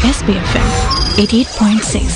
SBFM 88.6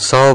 100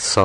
100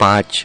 5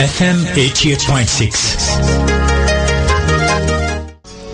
FM 88.6।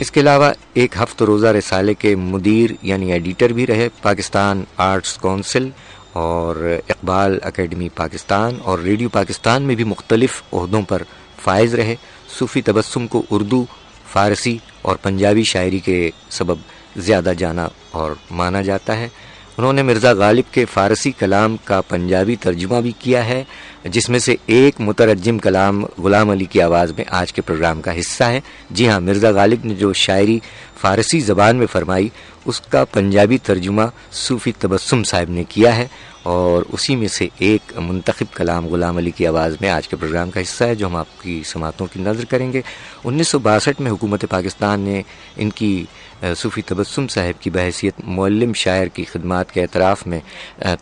اس کے علاوہ ایک ہفتہ روزہ رسالے کے مدیر یعنی ایڈیٹر بھی رہے. پاکستان آرٹس کونسل اور اقبال اکیڈمی پاکستان اور ریڈیو پاکستان میں بھی مختلف عہدوں پر فائز رہے. صوفی تبسم کو اردو، فارسی اور پنجابی شاعری کے سبب زیادہ جانا اور مانا جاتا ہے. انہوں نے مرزا غالب کے فارسی کلام کا پنجابی ترجمہ بھی کیا ہے، جس میں سے ایک مترجم کلام غلام علی کی آواز میں آج کے پروگرام کا حصہ ہے. جی ہاں، مرزا غالب نے جو شاعری فارسی زبان میں فرمائی اس کا پنجابی ترجمہ صوفی تبسم صاحب نے کیا ہے، اور اسی میں سے ایک منتخب کلام غلام علی کی آواز میں آج کے پروگرام کا حصہ ہے جو ہم آپ کی سماعتوں کی نظر کریں گے. 1962 میں حکومت پاکستان نے ان کی صوفی تبسم صاحب کی بحیثیت معلم شاعر کی خدمات کے اعتراف میں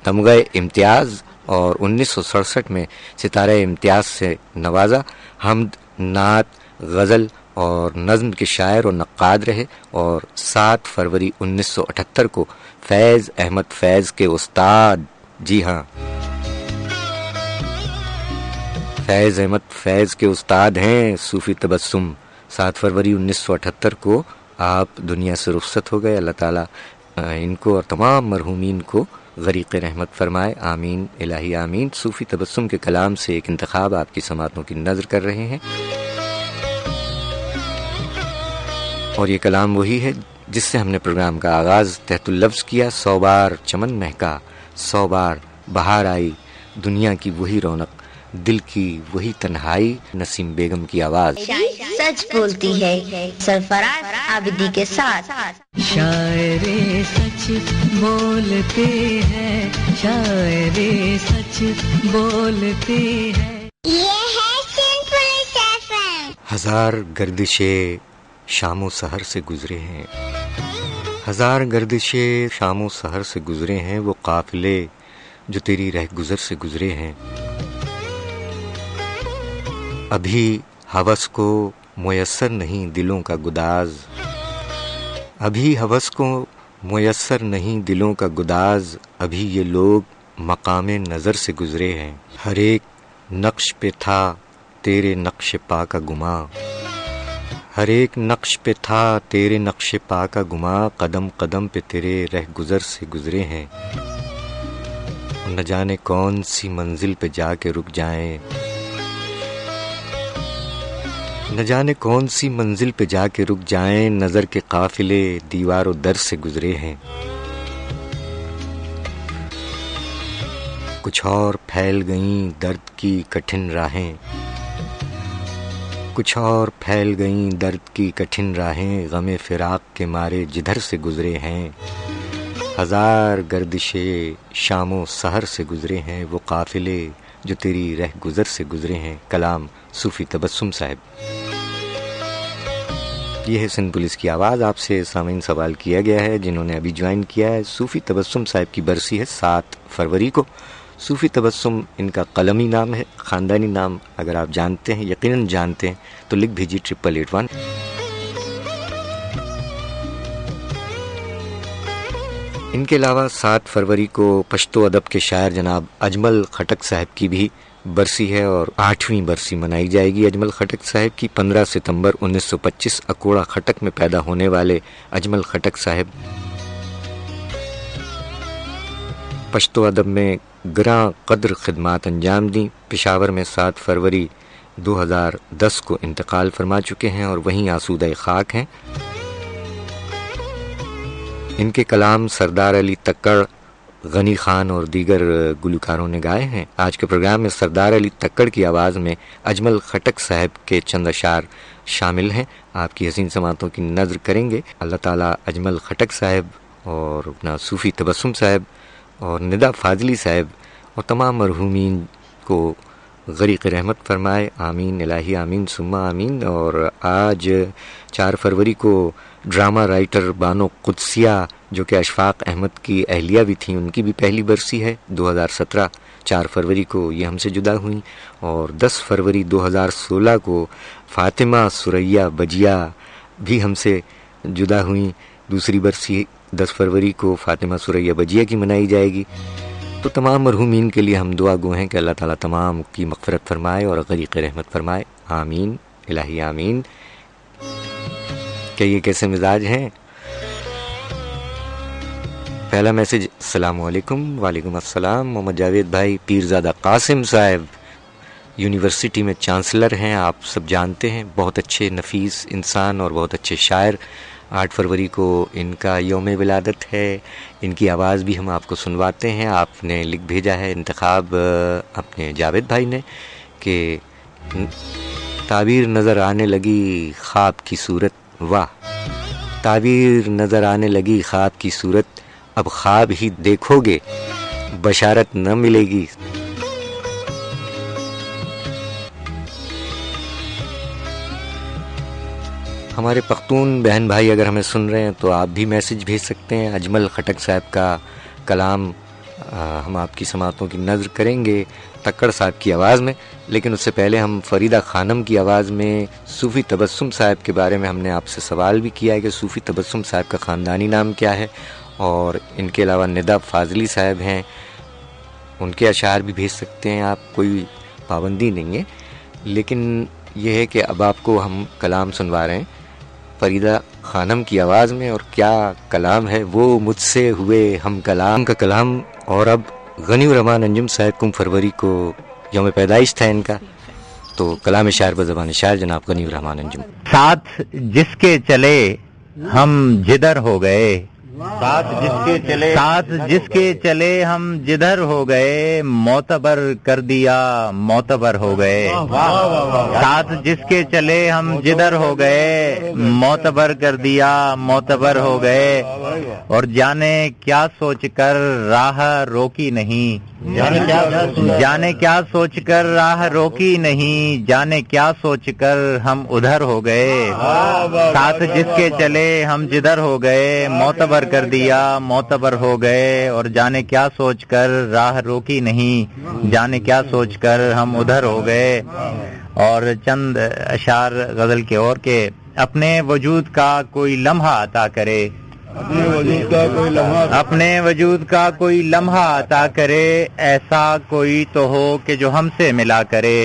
تمغہ امتیاز اور 1967 میں ستارہ امتیاز سے نوازا. حمد، نعت، غزل اور نظم کے شاعر اور نقاد رہے، اور 7 فروری 1978 کو فیض احمد فیض کے استاد، جی ہاں فیض احمد فیض کے استاد ہیں صوفی تبسم. 7 فروری 1978 کو آپ دنیا سے رخصت ہو گئے. اللہ تعالیٰ ان کو اور تمام مرحومین کو غریق رحمت فرمائے، آمین الہی آمین. صوفی تبسم کے کلام سے ایک انتخاب آپ کی سماعتوں کی نظر کر رہے ہیں، اور یہ کلام وہی ہے جس سے ہم نے پروگرام کا آغاز تحت اللفظ کیا. 100 بار چمن مہکا، 100 بار بہار آئی، دنیا کی وہی رونق، دل کی وہی تنہائی، نسیم بیگم کی آواز. سچ بولتی ہے سرفراز عابدی کے ساتھ. شاعر سچ بولتے ہیں، شاعر سچ بولتے ہیں. یہ ہے سمپل ایفیم. ہزار گردشیں شام و سحر سے گزرے ہیں، ہزار گردشیں شام و سحر سے گزرے ہیں، وہ قافلے جو تیری رہ گزر سے گزرے ہیں. ابھی ہوس کو میسر نہیں دلوں کا گداز، ابھی ہوس کو میسر نہیں دلوں کا گداز، ابھی یہ لوگ مقام نظر سے گزرے ہیں. ہر ایک نقش پہ تھا تیرے نقش پا کا گماں، ہر ایک نقش پہ تھا تیرے نقش پا کا گماں، قدم قدم پہ تیرے رہ گزر سے گزرے ہیں. نہ جانے کون سی منزل پہ جا کے رک جائیں، نہ جانے کون سی منزل پہ جا کے رک جائیں، نظر کے قافلے دیوار و در سے گزرے ہیں. کچھ اور پھیل گئیں درد کی کٹھن راہیں، کچھ اور پھیل گئیں درد کی کٹھن راہیں، غم فراق کے مارے جدھر سے گزرے ہیں. ہزار گردشیں شام و سحر سے گزرے ہیں، وہ قافلے جو تیری رہ گزر سے گزرے ہیں. کلام صوفی تبسم صاحب. یہ ہے سندھ پولیس کی آواز. آپ سے سامعین سوال کیا گیا ہے جنہوں نے ابھی جوائن کیا ہے. صوفی تبسم صاحب کی برسی ہے 7 فروری کو. صوفی تبسم ان کا قلمی نام ہے. خاندانی نام اگر آپ جانتے ہیں، یقیناً جانتے ہیں، تو لکھ بھیجیے 8881. ان کے علاوہ 7 فروری کو پشتو ادب کے شاعر جناب اجمل خٹک صاحب کی بھی برسی ہے، اور 8ویں برسی منائی جائے گی اجمل خٹک صاحب کی. 15 ستمبر 1925 اکوڑا خٹک میں پیدا ہونے والے اجمل خٹک صاحب پشتو ادب میں گراں قدر خدمات انجام دیں. پشاور میں 7 فروری 2010 کو انتقال فرما چکے ہیں اور وہیں آسودہ خاک ہیں. ان کے کلام سردار علی تکڑ، غنی خان اور دیگر گلوکاروں نے گائے ہیں. آج کے پروگرام میں سردار علی تکڑ کی آواز میں اجمل خٹک صاحب کے چند اشعار شامل ہیں. آپ کی حسین سماعتوں کی نظر کریں گے. اللہ تعالیٰ اجمل خٹک صاحب اور اپنا صوفی تبسم صاحب اور ندا فاضلی صاحب اور تمام مرحومین کو غریق رحمت فرمائے. آمین الہی آمین ثم آمین. اور آج 4 فروری کو ڈرامہ رائٹر بانو قدسیہ جو کہ اشفاق احمد کی اہلیہ بھی تھیں، ان کی بھی پہلی برسی ہے. 2017 4 فروری کو یہ ہم سے جدا ہوئیں. اور 10 فروری 2016 کو فاطمہ سریا بجیا بھی ہم سے جدا ہوئیں. دوسری برسی 10 فروری کو فاطمہ سریا بجیا کی منائی جائے گی. تو تمام مرحومین کے لیے ہم دعا گو ہیں کہ اللہ تعالیٰ تمام کی مغفرت فرمائے اور غریق رحمت فرمائے. آمین الہی آمین. کہیے کیسے مزاج ہیں. پہلا میسج السلام علیکم. وعلیکم السلام. محمد جاوید بھائی پیرزادہ قاسم صاحب یونیورسٹی میں چانسلر ہیں، آپ سب جانتے ہیں، بہت اچھے نفیس انسان اور بہت اچھے شاعر. 8 فروری کو ان کا یوم ولادت ہے. ان کی آواز بھی ہم آپ کو سنواتے ہیں. آپ نے لکھ بھیجا ہے انتخاب اپنے جاوید بھائی نے کہ تعبیر نظر آنے لگی خواب کی صورت. واہ، تعبیر نظر آنے لگی خواب کی صورت، اب خواب ہی دیکھو گے بشارت نہ ملے گی. ہمارے پختون بہن بھائی اگر ہمیں سن رہے ہیں تو آپ بھی میسج بھیج سکتے ہیں. اجمل خٹک صاحب کا کلام ہم آپ کی سماعتوں کی نظر کریں گے تکڑ صاحب کی آواز میں، لیکن اس سے پہلے ہم فریدہ خانم کی آواز میں صوفی تبسم صاحب کے بارے میں ہم نے آپ سے سوال بھی کیا ہے کہ صوفی تبسم صاحب کا خاندانی نام کیا ہے. اور ان کے علاوہ ندا فاضلی صاحب ہیں، ان کے اشعار بھی بھیج سکتے ہیں آپ، کوئی پابندی نہیں ہے. لیکن یہ ہے کہ اب آپ کو ہم کلام سنوا رہے ہیں فریدہ خانم کی آواز میں، اور کیا کلام ہے وہ، مجھ سے ہوئے ہم کلام کا کلام. اور اب غنی الرحمان انجم صاحب 9 فروری کو یوم پیدائش تھا ان کا، تو کلام شاعر بزبان شاعر جناب غنی الرحمان انجم. ساتھ جس کے چلے ہم جدھر ہو گئے، ساتھ جس کے چلے ہم جدھر ہو گئے، معتبر کر دیا معتبر ہو گئے. ساتھ جس کے چلے ہم جدھر ہو گئے، معتبر کر دیا معتبر ہو گئے. اور جانے کیا سوچ کر راہ روکی نہیں، جانے کیا سوچ کر راہ روکی نہیں، جانے کیا سوچ کر ہم ادھر ہو گئے. ساتھ جس کے چلے ہم جدھر ہو گئے، معتبر کر دیا معتبر ہو گئے. اور جانے کیا سوچ کر راہ روکی نہیں، جانے کیا سوچ کر ہم ادھر ہو گئے. اور چند اشعار غزل کے اور کہ اپنے وجود کا کوئی لمحہ عطا کرے، اپنے وجود کا کوئی لمحہ عطا کرے، ایسا کوئی تو ہو کہ جو ہم سے ملا کرے.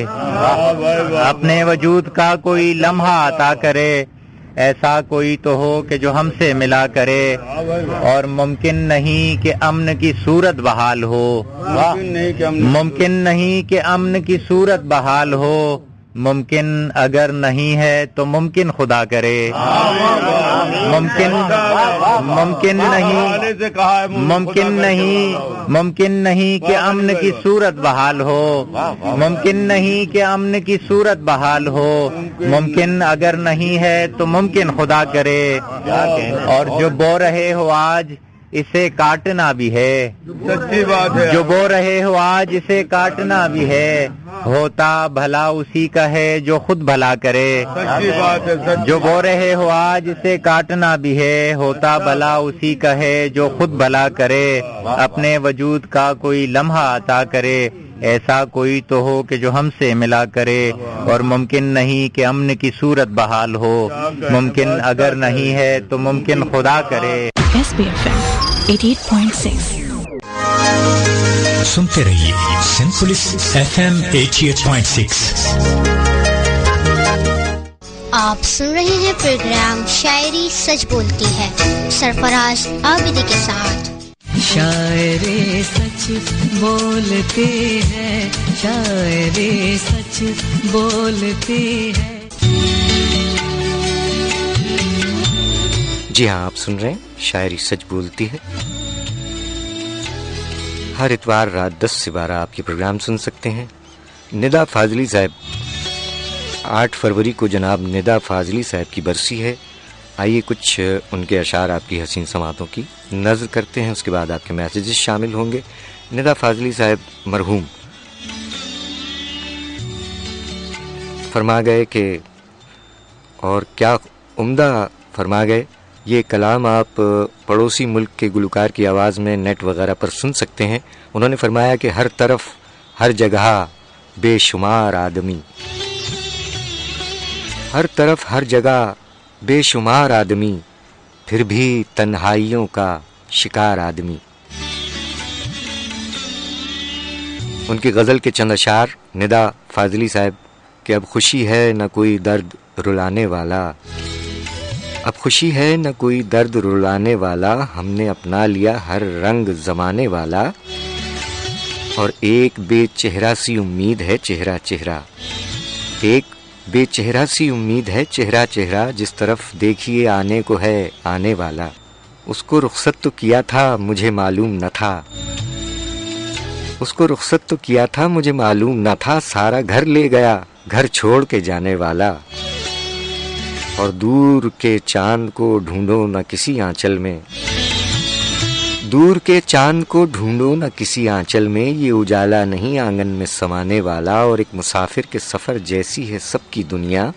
اپنے وجود کا کوئی لمحہ عطا کرے، ایسا کوئی تو ہو کہ جو ہم سے ملا کرے. اور ممکن نہیں کہ امن کی صورت بحال ہو، ممکن نہیں کہ امن کی صورت بحال ہو. ممکن اگر نہیں ہے تو ممکن خدا کرے، ممکن نہیں کہ امن کی صورت بحال ہو. ممکن نہیں کہ امن کی صورت بحال ہو. ممکن اگر نہیں ہے تو ممکن خدا کرے. اور جو بو رہے ہو آج اسے کاٹنا بھی ہے، سچی بات ہے، جو بو رہے ہو آج اسے کاٹنا بھی ہے. ہوتا بھلا اسی کا ہے جو خود بھلا کرے، سچی بات ہے، جو بو رہے ہو آج اسے کاٹنا بھی ہے. ہوتا بھلا اسی کا ہے جو خود بھلا کرے. اپنے وجود کا کوئی لمحہ عطا کرے، ایسا کوئی تو ہو کہ جو ہم سے ملا کرے. اور ممکن نہیں کہ امن کی صورت بحال ہو. ممکن اگر نہیں ہے تو ممکن خدا کرے. SBFM 88.6. سنتے رہیے سمپلس FM 88.6. آپ سن رہے ہیں پروگرام شاعری سچ بولتی ہے سرفراز عابدی کے ساتھ. شاعر سچ بولتے ہیں، شاعر سچ بولتے ہیں. جی ہاں، آپ سن رہے ہیں شاعری سچ بولتی ہے. ہر اتوار رات 10 سے 12 آپ کے پروگرام سن سکتے ہیں. ندا فاضلی صاحب 8 فروری کو جناب ندا فاضلی صاحب کی برسی ہے. آئیے کچھ ان کے اشعار آپ کی حسین سماعتوں کی نظر کرتے ہیں، اس کے بعد آپ کے میسیجز شامل ہوں گے. ندا فاضلی صاحب مرحوم فرما گئے کہ، اور کیا عمدہ فرما گئے، یہ کلام آپ پڑوسی ملک کے گلوکار کی آواز میں نیٹ وغیرہ پر سن سکتے ہیں. انہوں نے فرمایا کہ ہر طرف ہر جگہ بے شمار آدمی، ہر طرف ہر جگہ بے شمار آدمی، پھر بھی تنہائیوں کا شکار آدمی. ان کی غزل کے چند اشعار ندا فاضلی صاحب کہ اب خوشی ہے نہ کوئی درد رلانے والا، اب خوشی ہے نہ کوئی درد رلانے والا، ہم نے اپنا لیا ہر رنگ زمانے والا، اور ایک بے چہرہ سی امید ہے چہرہ چہرہ، ایک بے چہرہ سی امید ہے چہرہ چہرہ، جس طرف دیکھیے آنے کو ہے آنے والا، اس کو رخصت تو کیا تھا مجھے معلوم نہ تھا، اس کو رخصت تو کیا تھا مجھے معلوم نہ تھا، سارا گھر لے گیا گھر چھوڑ کے جانے والا، اور دور کے چاند کو ڈھونڈو نہ کسی آنچل میں، دور کے چاند کو ڈھونڈو نہ کسی آنچل میں، یہ اجالا نہیں آنگن میں سمانے والا، اور ایک مسافر کے سفر جیسی ہے سب کی دنیا،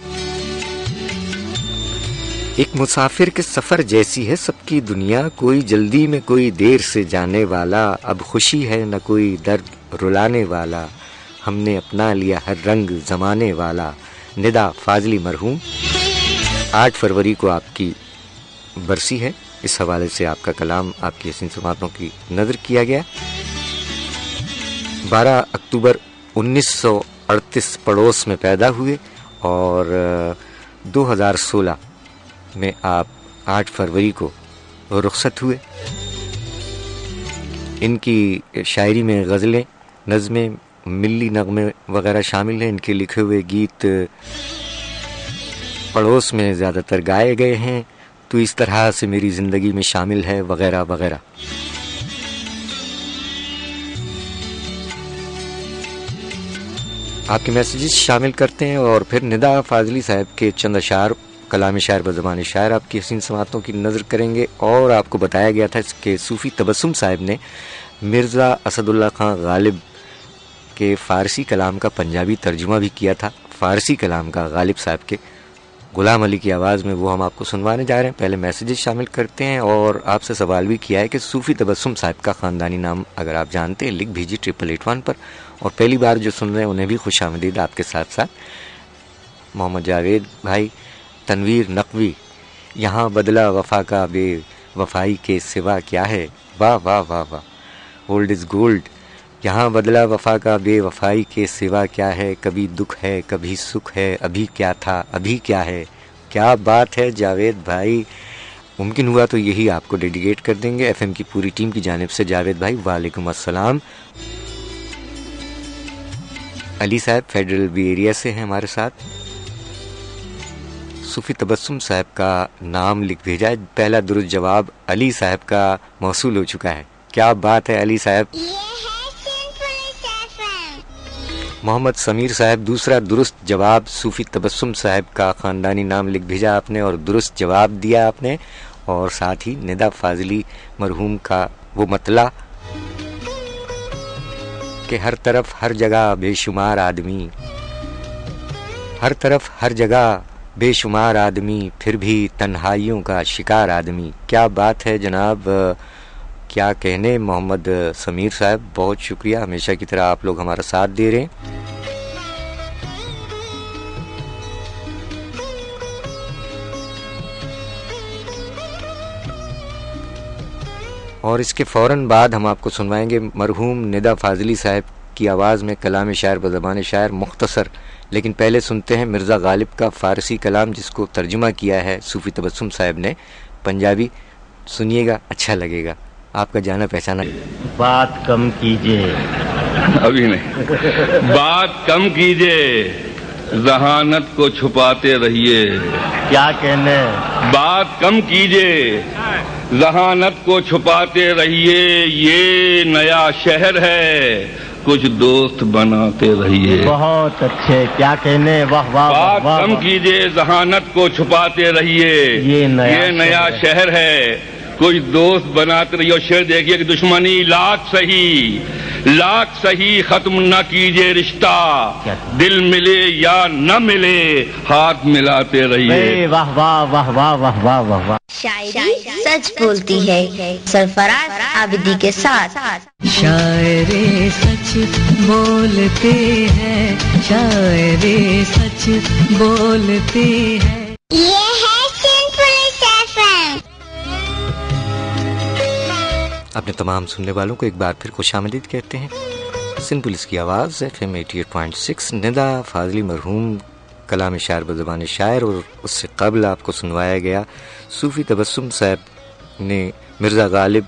ایک مسافر کے سفر جیسی ہے سب کی دنیا، کوئی جلدی میں کوئی دیر سے جانے والا، اب خوشی ہے نہ کوئی درد رلانے والا، ہم نے اپنا لیا ہر رنگ زمانے والا۔ ندا فاضلی مرحوم، 8 فروری کو آپ کی برسی ہے، اس حوالے سے آپ کا کلام آپ کی حسین سماعتوں کی نظر کیا گیا۔ 12 اکتوبر 1938 پڑوس میں پیدا ہوئے، اور 2016 میں آپ 8 فروری کو رخصت ہوئے۔ ان کی شاعری میں غزلیں، نظمیں، ملی نغمے وغیرہ شامل ہیں۔ ان کے لکھے ہوئے گیت پڑوس میں زیادہ تر گائے گئے ہیں، تو اس طرح سے میری زندگی میں شامل ہے وغیرہ وغیرہ۔ آپ کے میسیجز شامل کرتے ہیں، اور پھر ندا فاضلی صاحب کے چند اشعار کلام شاعر بزبان شاعر آپ کی حسین سماعتوں کی نظر کریں گے۔ اور آپ کو بتایا گیا تھا کہ صوفی تبسم صاحب نے مرزا اسد اللہ خان غالب کے فارسی کلام کا پنجابی ترجمہ بھی کیا تھا، فارسی کلام کا غالب صاحب کے غلام علی کی آواز میں، وہ ہم آپ کو سنوانے جا رہے ہیں۔ پہلے میسیجز شامل کرتے ہیں، اور آپ سے سوال بھی کیا ہے کہ صوفی تبسم صاحب کا خاندانی نام اگر آپ جانتے ہیں لکھ بھیجیے 8881 پر، اور پہلی بار جو سن رہے ہیں انہیں بھی خوش آمدید آپ کے ساتھ ساتھ۔ محمد جاوید بھائی، تنویر نقوی، یہاں بدلہ وفا کا بے وفائی کے سوا کیا ہے، واہ واہ واہ واہ، اولڈ از گولڈ، یہاں بدلہ وفا کا بے وفائی کے سوا کیا ہے، کبھی دکھ ہے کبھی سکھ ہے، ابھی کیا تھا ابھی کیا ہے، کیا بات ہے جاوید بھائی۔ ممکن ہوا تو یہی آپ کو ڈیڈیکیٹ کر دیں گے ایف ایم کی پوری ٹیم کی جانب سے۔ جاوید بھائی وعلیکم السلام۔ علی صاحب فیڈرل بی ایریا سے ہیں ہمارے ساتھ۔ صوفی تبسم صاحب کا نام لکھ بھیجا ہے، پہلا درست جواب علی صاحب کا موصول ہو چکا ہے، کیا بات ہے علی صاحب۔ محمد سمیر صاحب، دوسرا درست جواب صوفی تبسم صاحب کا خاندانی نام لکھ بھیجا آپ نے، اور درست جواب دیا آپ نے، اور ساتھ ہی ندا فاضلی مرحوم کا وہ مطلع کہ ہر طرف ہر جگہ بے شمار آدمی، ہر طرف ہر جگہ بے شمار آدمی، پھر بھی تنہائیوں کا شکار آدمی، کیا بات ہے جناب، کیا کہنے محمد سمیر صاحب، بہت شکریہ، ہمیشہ کی طرح آپ لوگ ہمارا ساتھ دے رہے ہیں۔ اور اس کے فوراً بعد ہم آپ کو سنوائیں گے مرحوم ندا فاضلی صاحب کی آواز میں کلام شاعر بزبان شاعر مختصر، لیکن پہلے سنتے ہیں مرزا غالب کا فارسی کلام جس کو ترجمہ کیا ہے صوفی تبسم صاحب نے پنجابی، سنیے گا اچھا لگے گا، آپ کا جانا پہچانا۔ بات کم کیجئے، ابھی نہیں، بات کم کیجئے، ذہانت کو چھپاتے رہیے، کیا کہنے، بات کم کیجئے، ذہانت کو چھپاتے رہیے، یہ نیا شہر ہے، کچھ دوست بناتے رہیے، بہت اچھے، کیا کہنے، واہ واہ واہ بات واہ، کم کیجئے، ذہانت کو چھپاتے رہیے، یہ نیا شہر ہے، کچھ دوست بناتے رہیے۔ اور شعر دیکھیے کہ دشمنی لاکھ صحیح ختم نہ کیجئے رشتہ، دل ملے یا نہ ملے ہاتھ ملاتے رہیے، واہ واہ واہ واہ واہ واہ واہ واہ۔ شاعری سچ بولتی ہے سرفراز عابدی کے ساتھ۔ شاعر سچ بولتے ہیں، شاعر سچ بولتے ہیں، یہ ہے سنپل ایفیم۔ اپنے تمام سننے والوں کو ایک بار پھر خوش آمدید کہتے ہیں۔ سن پولیس کی آواز ایف ایم 88.6 ندا فاضلی مرحوم کلام شاعر بزبان شاعر، اور اس سے قبل آپ کو سنوایا گیا صوفی تبسم صاحب نے مرزا غالب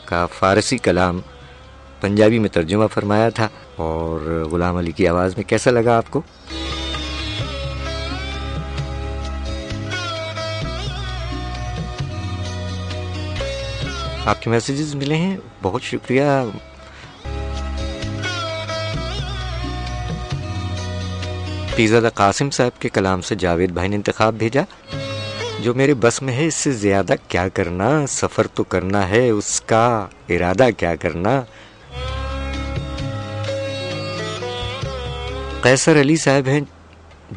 کا فارسی کلام پنجابی میں ترجمہ فرمایا تھا، اور غلام علی کی آواز میں کیسا لگا آپ کو؟ آپ کے میسیجز ملے ہیں، بہت شکریہ۔ پیرزادہ قاسم صاحب کے کلام سے جاوید بھائی نے انتخاب بھیجا، جو میرے بس میں ہے اس سے زیادہ کیا کرنا، سفر تو کرنا ہے اس کا ارادہ کیا کرنا۔ قیصر علی صاحب ہیں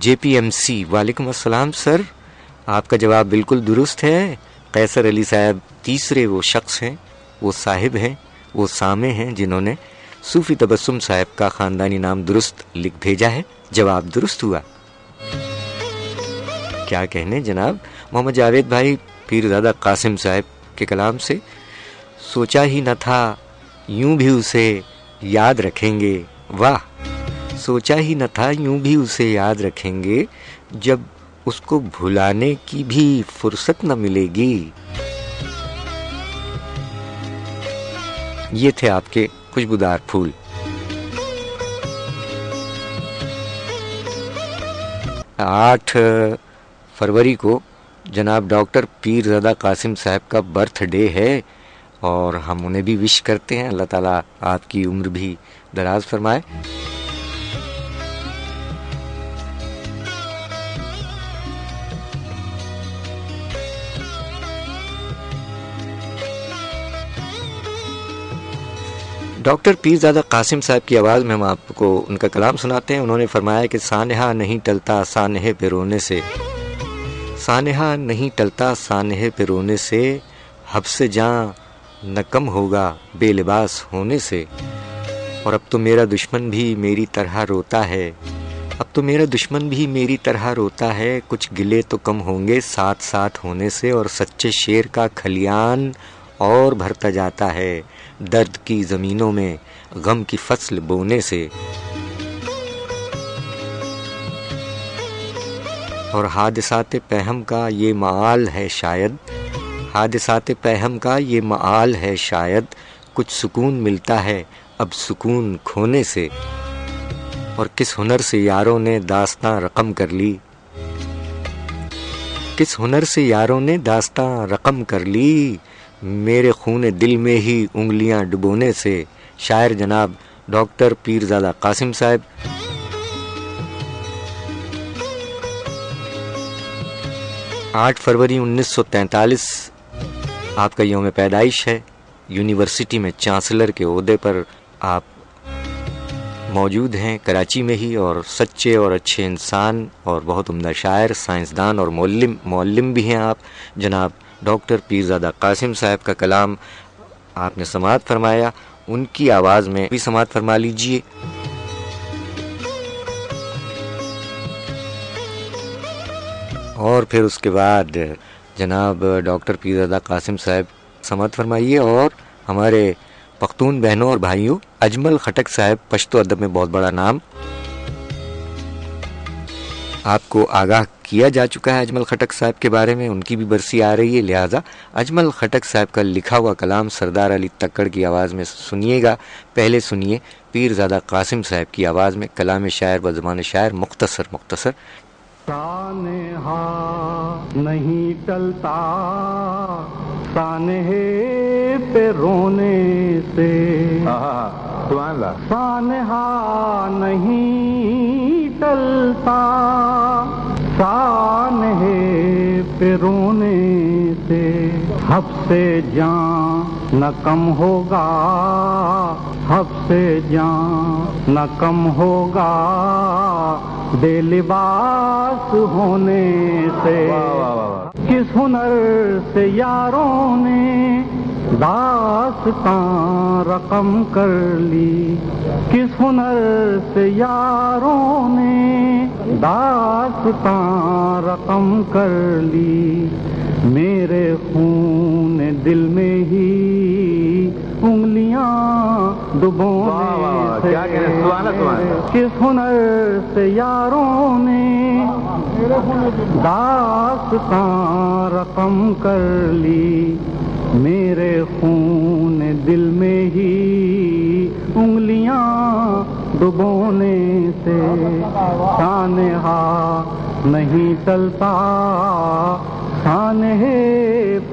JPMC، وعلیکم السلام سر، آپ کا جواب بالکل درست ہے۔ قیصر علی صاحب تیسرے وہ شخص ہیں، وہ صاحب ہیں، وہ سامع ہیں جنہوں نے صوفی تبسم صاحب کا خاندانی نام درست لکھ بھیجا ہے۔ جواب درست ہوا، کیا کہنے جناب۔ محمد جاوید بھائی پیرزادہ قاسم صاحب کے کلام سے، سوچا ہی نہ تھا یوں بھی اسے یاد رکھیں گے، واہ، سوچا ہی نہ تھا یوں بھی اسے یاد رکھیں گے، جب اس کو بھلانے کی بھی فرصت نہ ملے گی۔ یہ تھے آپ کے خوشبودار پھول۔ 8 فروری کو جناب ڈاکٹر پیرزادہ قاسم صاحب کا برتھ ڈے ہے، اور ہم انہیں بھی وش کرتے ہیں، اللہ تعالیٰ آپ کی عمر بھی دراز فرمائے۔ ڈاکٹر پیرزادہ قاسم صاحب کی آواز میں ہم آپ کو ان کا کلام سناتے ہیں۔ انہوں نے فرمایا کہ سانحہ نہیں ٹلتا سانحے پہ رونے سے، سانحہ نہیں ٹلتا سانحے پہ رونے سے، حبس جاں نہ کم ہوگا بے لباس ہونے سے، اور اب تو میرا دشمن بھی میری طرح روتا ہے، اب تو میرا دشمن بھی میری طرح روتا ہے، کچھ گلے تو کم ہوں گے ساتھ ساتھ ہونے سے، اور سچے شیر کا کھلیان اور بھرتا جاتا ہے درد کی زمینوں میں غم کی فصل بونے سے، اور حادثات پہم کا یہ معال ہے شاید، حادثات پہم کا یہ معال ہے شاید، کچھ سکون ملتا ہے اب سکون کھونے سے، اور کس ہنر سے یاروں نے داستاں رقم کر لی، کس ہنر سے یاروں نے داستاں رقم کر لی، میرے خون دل میں ہی انگلیاں ڈبونے سے۔ شاعر جناب ڈاکٹر پیرزادہ قاسم صاحب۔ 8 فروری 1943 آپ کا یوم پیدائش ہے۔ یونیورسٹی میں چانسلر کے عہدے پر آپ موجود ہیں کراچی میں ہی، اور سچے اور اچھے انسان اور بہت عمدہ شاعر، سائنسدان اور معلم بھی ہیں آپ۔ جناب ڈاکٹر پیرزادہ قاسم صاحب کا کلام آپ نے سماعت فرمایا، ان کی آواز میں بھی سماعت فرما لیجئے۔ اور پھر اس کے بعد جناب ڈاکٹر پیرزادہ قاسم صاحب سماعت فرمائیے، اور ہمارے پختون بہنوں اور بھائیوں، اجمل خٹک صاحب پشتو ادب میں بہت بڑا نام، آپ کو آگاہ کیا جا چکا ہے اجمل خٹک صاحب کے بارے میں، ان کی بھی برسی آ رہی ہے، لہٰذا اجمل خٹک صاحب کا لکھا ہوا کلام سردار علی تکڑ کی آواز میں سنیے گا۔ پہلے سنیے پیرزادہ قاسم صاحب کی آواز میں کلام شاعر و زبان شاعر، مختصر مختصر۔ سانحہ نہیں ٹلتا سانحے پہ رونے سے، سانحہ نہیں ٹلتا سانحے پہ رونے سے، حبس جاں نہ کم ہوگا، حبس جاں نہ کم ہوگا بے لباس ہونے سے، کس ہنر سے یاروں نے داستاں رقم کر لی، کس ہنر سے یاروں نے داستاں رقم کر لی، میرے خون دل میں ہی انگلیاں ڈبونے سے کس ہنر سے یاروں نے داستان رقم کر لی میرے خون دل میں ہی انگلیاں ڈبونے سے سانحہ نہیں چلتا سانحے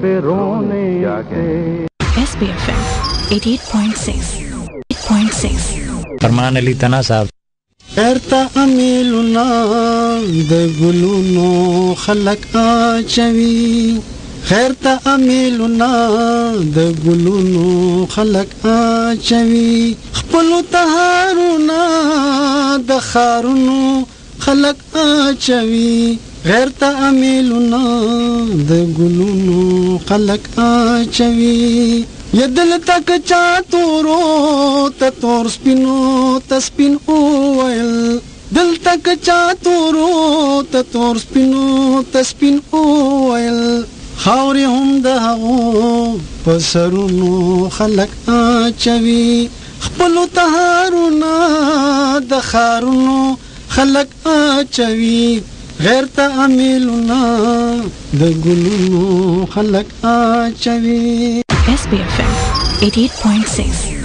پہ رونے سے SBFM 88.6 فرمان علی تنا صاحب خیرتا امیلنا د گلونو خلق آچوی خیرتا امیلنا د گلونو خلق آچوی خپلو تهارونا د خارونو خلق آچوی غیرتا امیلنا د گلونو خلق آچوی یہ دل تک چاتورو تور سپینو تسپین اویل دل تک چاتورو تور سپینو تسپین اویل خاوری هم دهغو پسرونو خلق آچوی خپلو تهارونا دخارونو خلق آچوی غیرتا امیلونا د گلونو خلق آچوی SBFM 88.6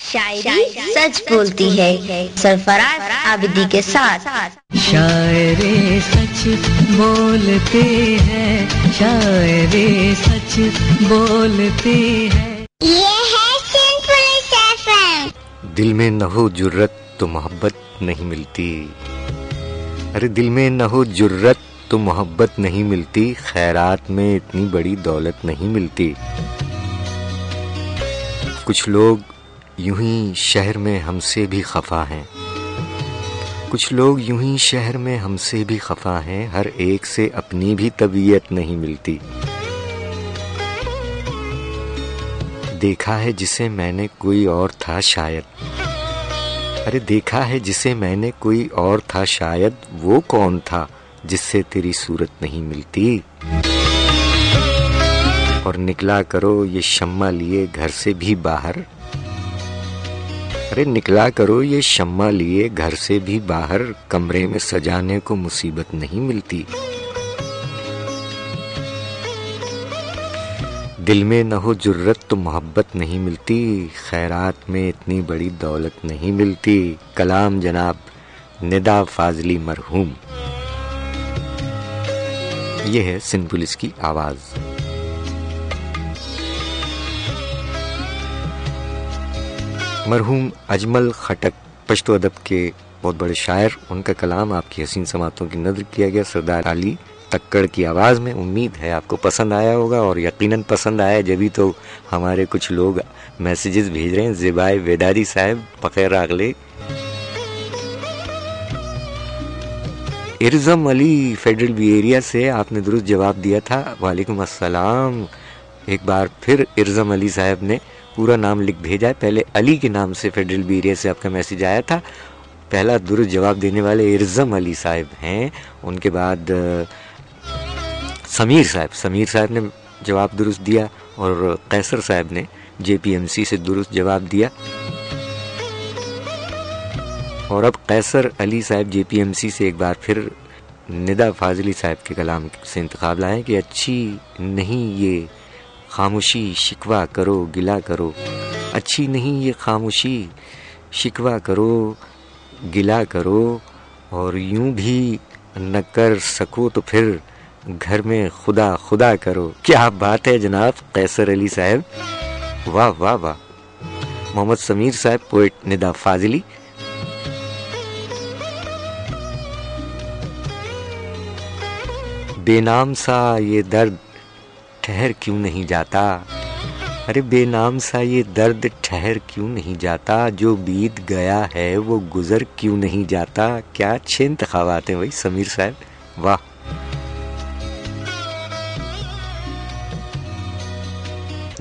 شاعری سچ بولتی ہے سرفراز عابدی کے ساتھ شاعر سچ بولتے ہیں شاعر سچ بولتے ہیں یہ ہے سنپل ایفیم دل میں نہ ہو جرت تو محبت نہیں ملتی ارے دل میں نہ ہو جرت تو محبت نہیں ملتی خیرات میں اتنی بڑی دولت نہیں ملتی کچھ لوگ یوں ہی شہر میں ہم سے بھی خفا ہیں کچھ لوگ یوں ہی شہر میں ہم سے بھی خفا ہیں ہر ایک سے اپنی بھی طبیعت نہیں ملتی دیکھا ہے جسے میں نے کوئی اور تھا شاید ارے دیکھا ہے جسے میں نے کوئی اور تھا شاید وہ کون تھا جس سے تیری صورت نہیں ملتی اور نکلا کرو یہ شمع لیے گھر سے بھی باہر ارے نکلا کرو یہ شمع لیے گھر سے بھی باہر کمرے میں سجانے کو مصیبت نہیں ملتی دل میں نہ ہو جرت تو محبت نہیں ملتی خیرات میں اتنی بڑی دولت نہیں ملتی کلام جناب ندا فاضلی مرحوم یہ ہے سن پولیس کی آواز مرحوم اجمل خٹک پشتو ادب کے بہت بڑے شاعر ان کا کلام آپ کی حسین سماعتوں کی نظر کیا گیا سردار علی تکڑ کی آواز میں امید ہے آپ کو پسند آیا ہوگا اور یقیناً پسند آیا جبھی تو ہمارے کچھ لوگ میسیجز بھیج رہے ہیں زیبائے ویداری صاحب بخیر اگلے ارزم علی فیڈرل بی ایریا سے آپ نے درست جواب دیا تھا وعلیکم السلام ایک بار پھر ارزم علی صاحب نے پورا نام لکھ بھیجا ہے پہلے علی کے نام سے فیڈرل بی ایریا سے آپ کا میسیج آیا تھا پہلا درست جواب دینے والے ارزم علی صاحب ہیں ان کے بعد سمیر صاحب نے جواب درست دیا اور قیصر صاحب نے جے پی ایم سی سے درست جواب دیا اور اب قیصر علی صاحب جے پی ایم سی سے ایک بار پھر ندا فاضلی صاحب کے کلام سے انتخاب لائیں کہ اچھی نہیں یہ خاموشی شکوہ کرو گلا کرو اچھی نہیں یہ خاموشی شکوہ کرو گلا کرو اور یوں بھی نہ کر سکو تو پھر گھر میں خدا خدا کرو کیا بات ہے جناب قیصر علی صاحب واہ واہ واہ محمد سمیر صاحب پوئٹ ندا فاضلی بے نام سا یہ درد ٹھہر کیوں نہیں جاتا ارے بے نام سا یہ درد ٹھہر کیوں نہیں جاتا جو بیت گیا ہے وہ گزر کیوں نہیں جاتا کیا اچھے انتخابات ہیں بھائی سمیر صاحب واہ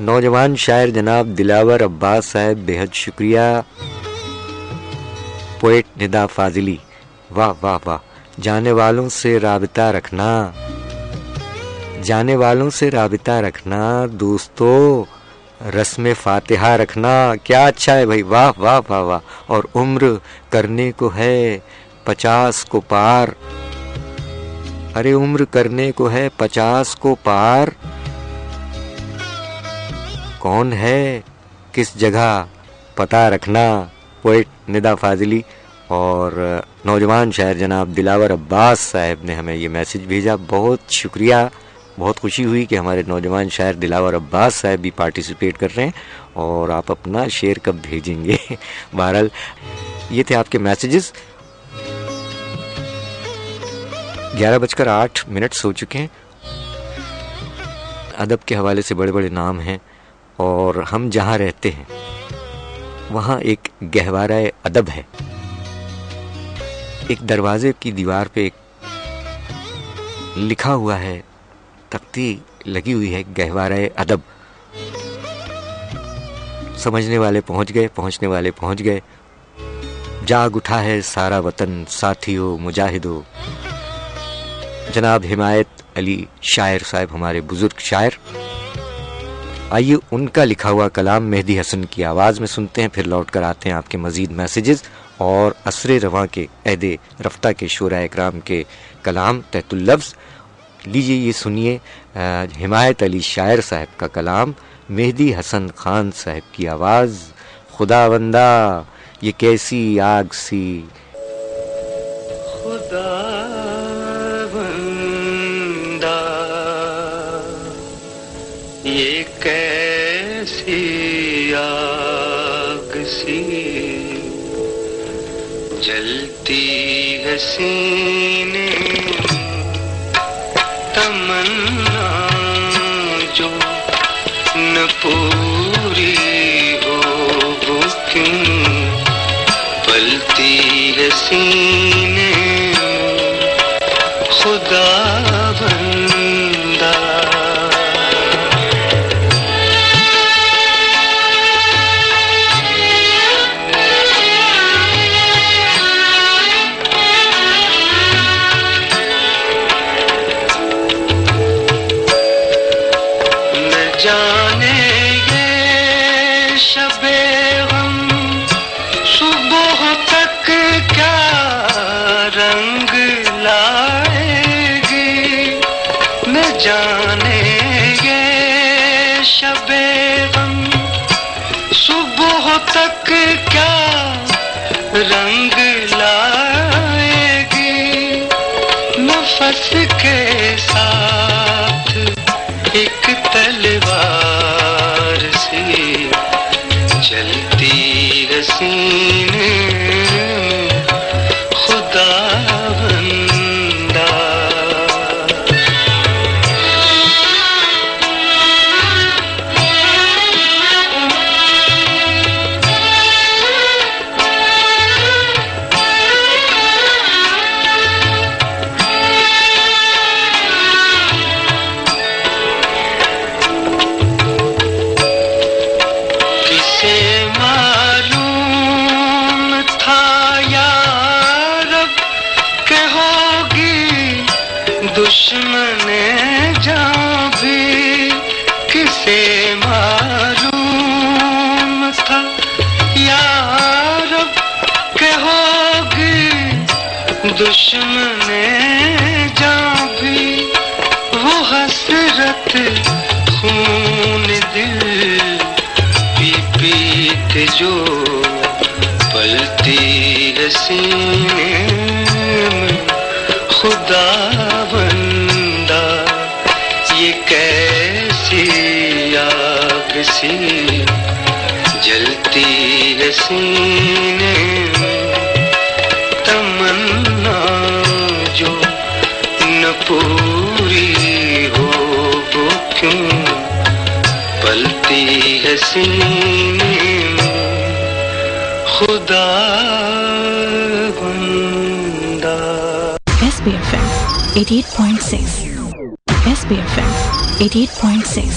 نوجوان شاعر جناب دلاور عباس صاحب بے حد شکریہ پوئٹ ندا فاضلی واہ واہ واہ جانے والوں سے رابطہ رکھنا دوستو رسم فاتحہ رکھنا. کیا اچھا ہے بھائی, واہ واہ واہ واہ. اور عمر کرنے کو ہے 50 کو پار. ارے عمر کرنے کو ہے 50 کو پار. کون ہے کس جگہ پتہ رکھنا. پوئٹ ندا فاضلی. اور نوجوان شاعر جناب دلاور عباس صاحب نے ہمیں یہ میسج بھیجا. بہت شکریہ, بہت خوشی ہوئی کہ ہمارے نوجوان شاعر دلاور عباس صاحب بھی پارٹیسپیٹ کر رہے ہیں. اور آپ اپنا شعر کب بھیجیں گے. بہرحال یہ تھے آپ کے میسیجز. 11:08 ہو چکے ہیں. ادب کے حوالے سے بڑے بڑے نام ہیں, اور ہم جہاں رہتے ہیں وہاں ایک گہوارہ ادب ہے. ایک دروازے کی دیوار پہ ایک لکھا ہوا ہے, تختی لگی ہوئی ہے, گہوارہ ادب. سمجھنے والے پہنچ گئے, پہنچنے والے پہنچ گئے. جاگ اٹھا ہے سارا وطن ساتھیو مجاہدو. جناب حمایت علی شاعر صاحب, ہمارے بزرگ شاعر. آئیے ان کا لکھا ہوا کلام مہدی حسن کی آواز میں سنتے ہیں, پھر لوٹ کر آتے ہیں آپ کے مزید میسیجز اور عصر رواں کے عہد رفتہ کے شعراء اکرام کے کلام تحت اللفظ. لیجیے یہ سنیے حمایت علی شاعر صاحب کا کلام, مہدی حسن خان صاحب کی آواز. خدا بندہ یہ کیسی آگ سی. خدا بندہ یہ کیسی آگ سی, جلتی ہے سینے تمنا جو نہ پوری ہو وہ کیوں پلتی ہے سینے. خدا بندہ جانے یہ شب غم صبح تک کیا رنگ لائے گی. نہ جانے یہ شب غم صبح تک کیا رنگ لائے گی. نفس کے ساتھ ایک تلوار سی چلتی ہے سینے میں. خدا بندہ دشمن جاں بھی کسے معلوم تھا یا رب کہ ہوگی دشمن جاں بھی. وہ حسرت خون دل پی پی کے جو پلتی ہے سینے میں. خدا بندہ یہ کیسی آگ سی جلتی ہے سینے میں. تمنا جو نہ پوری ہو وہ کیوں پلتی ہے سینے میں. خدا بندہ. SBFM 88.6. SBFM 88.6.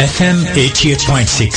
FM 88.6।